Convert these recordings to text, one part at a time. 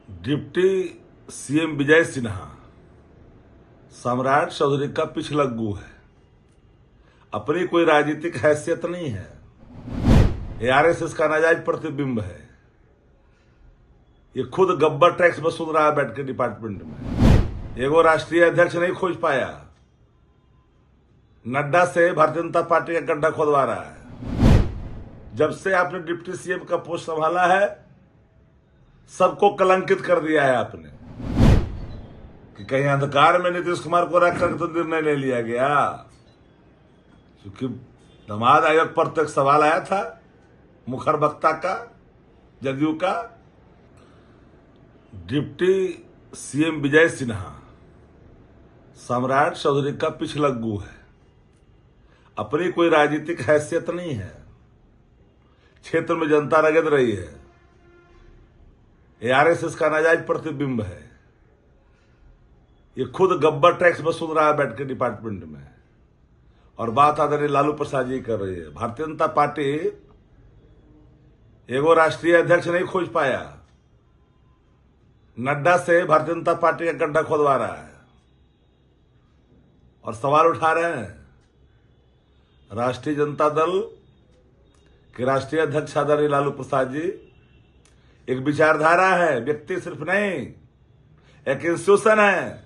Deputy CM Vijay Sinha सम्राट चौधरी का पिछलग्गू है। अपनी कोई राजनीतिक हैसियत नहीं है। ये आरएसएस का नाजायज प्रतिबिंब है। ये खुद गब्बर टैक्स वसूल रहा है बैठ के डिपार्टमेंट में। एगो राष्ट्रीय अध्यक्ष नहीं खोज पाया। नड्डा से भारतीय जनता पार्टी का गड्ढा खोदवा रहा है। जब से आपने डिप्टी सीएम का पोस्ट संभाला है, सबको कलंकित कर दिया है आपने कि कहीं अंधकार में नीतीश कुमार को रखकर तो निर्णय ले लिया गया। क्योंकि दामाद आयोग पर तो एक सवाल आया था मुखर वक्ता का, जदयू का। डिप्टी सीएम विजय सिन्हा सम्राट चौधरी का पिछलग्गू है। अपनी कोई राजनीतिक हैसियत नहीं है। क्षेत्र में जनता रगड़ रही है। ये आरएसएस का नाजायज प्रतिबिंब है। ये खुद गब्बर टैक्स वसूल रहा है बैठ के डिपार्टमेंट में। और बात आदरणीय लालू प्रसाद जी कर रही है। भारतीय जनता पार्टी एगो राष्ट्रीय अध्यक्ष नहीं खोज पाया। नड्डा से भारतीय जनता पार्टी का गड्ढा खोदवा रहा है और सवाल उठा रहे हैं। राष्ट्रीय जनता दल के राष्ट्रीय अध्यक्ष आदरणीय लालू प्रसाद जी एक विचारधारा है, व्यक्ति सिर्फ नहीं, एक इंस्टीट्यूशन है।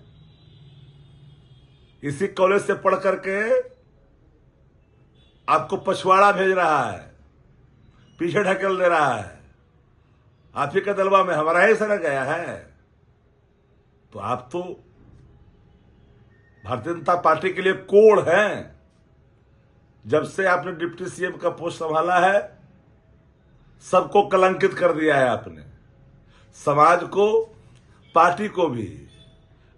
इसी कॉलेज से पढ़ करके आपको पछवाड़ा भेज रहा है, पीछे ढकेल दे रहा है। आप ही का दलवा में हमारा ही सड़क गया है। तो आप तो भारतीय जनता पार्टी के लिए कोड़ हैं। जब से आपने डिप्टी सीएम का पोस्ट संभाला है, सबको कलंकित कर दिया है आपने। समाज को, पार्टी को भी।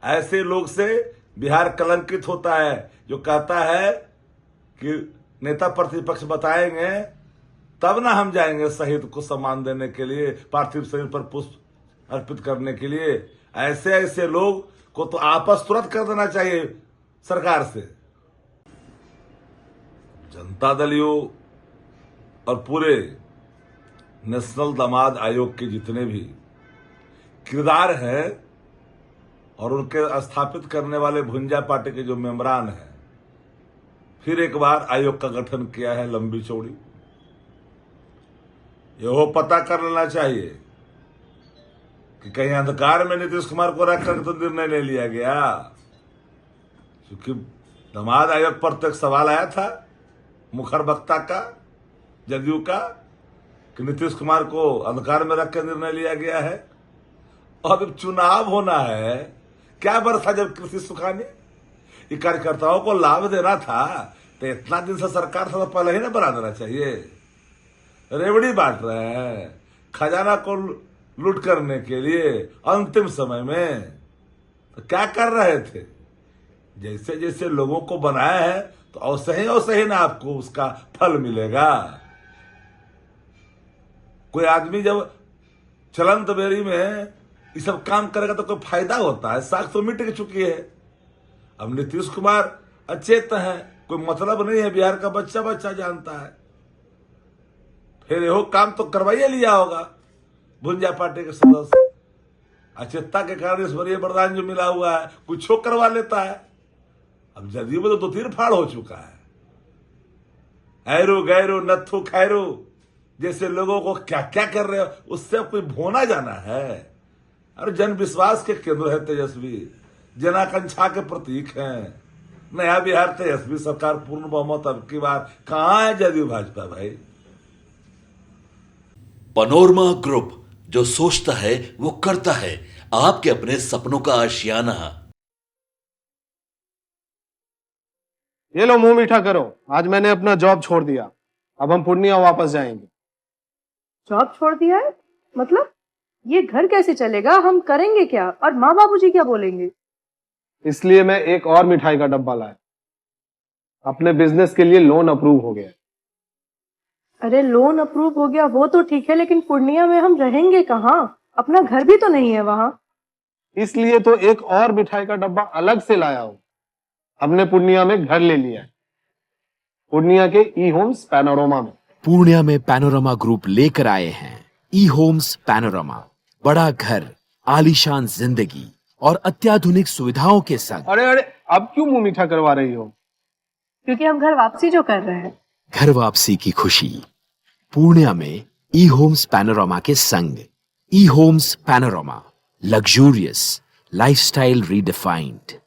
ऐसे लोग से बिहार कलंकित होता है जो कहता है कि नेता प्रतिपक्ष बताएंगे तब ना हम जाएंगे शहीद को सम्मान देने के लिए, पार्थिव शरीर पर पुष्प अर्पित करने के लिए। ऐसे ऐसे लोग को तो आपस तुरंत कर देना चाहिए सरकार से। जनता दलियों और पूरे नेशनल दामाद आयोग के जितने भी किरदार हैं और उनके स्थापित करने वाले भुंजा पार्टी के जो मेंबरान हैं, फिर एक बार आयोग का गठन किया है लंबी चौड़ी। यह पता कर लेना चाहिए कि कहीं अंधकार में नीतीश कुमार को रखकर तो निर्णय ले लिया गया। क्योंकि दामाद आयोग पर तो एक सवाल आया था मुखर वक्ता का, जदयू का, कि नीतीश कुमार को अंधकार में रख कर निर्णय लिया गया है। और अब चुनाव होना है, क्या बरसा जब कृषि सुखाने ये कार्यकर्ताओं को लाभ देना था तो इतना दिन से सरकार से पहले ही ना बना देना चाहिए। रेवड़ी बांट रहे हैं खजाना को लूट करने के लिए अंतिम समय में। तो क्या कर रहे थे? जैसे जैसे लोगों को बनाया है तो वैसे ही ना आपको उसका फल मिलेगा। कोई आदमी जब चलंत बेरी में ये सब काम करेगा तो कोई फायदा होता है? साख तो मिट चुकी है। अब नीतीश कुमार अचेत है, कोई मतलब नहीं है, बिहार का बच्चा बच्चा जानता है। फिर यहो काम तो करवाइए लिया होगा भुंजा पार्टी के सदस्य। अचेतता के कारण ईश्वरीय वरदान जो मिला हुआ है कुछ करवा लेता है। अब जदयू में तो दो तीन फाड़ हो चुका है। ऐरो गैरो नत्थु खैरो जैसे लोगों को क्या क्या कर रहे हो, उससे कोई भोना जाना है। और जन विश्वास के केंद्र है तेजस्वी, जनाकांक्षा के प्रतीक हैं। नया बिहार तेजस्वी सरकार पूर्ण बहुमत अब की बार। कहां है जदयू भाजपा भाई? पैनोरमा ग्रुप, जो सोचता है वो करता है। आपके अपने सपनों का आशियाना। ये लो मुंह मीठा करो, आज मैंने अपना जॉब छोड़ दिया। अब हम पूर्णिया वापस जाएंगे। जॉब छोड़ दिया है? मतलब ये घर कैसे चलेगा? हम करेंगे क्या? और माँ बाबूजी क्या बोलेंगे? इसलिए मैं एक और मिठाई का डब्बा लाया। अपने बिजनेस के लिए लोन अप्रूव हो गया। अरे लोन अप्रूव हो गया वो तो ठीक है, लेकिन पूर्णिया में हम रहेंगे कहाँ? अपना घर भी तो नहीं है वहां। इसलिए तो एक और मिठाई का डब्बा अलग से लाया हूं। हमने पूर्णिया में घर ले लिया है, पूर्णिया के ई होम्स पैनोरमा में। पूर्णिया में पैनोरमा ग्रुप लेकर आए हैं ई होम्स पैनोरमा। बड़ा घर आलीशान जिंदगी और अत्याधुनिक सुविधाओं के संग अरे अरे, अब क्यों मुंह मीठा करवा रही हो? क्योंकि हम घर वापसी जो कर रहे हैं। घर वापसी की खुशी पूर्णिया में ई होम्स पैनोरामा के संग। E Homes Panorama, luxurious lifestyle redefined.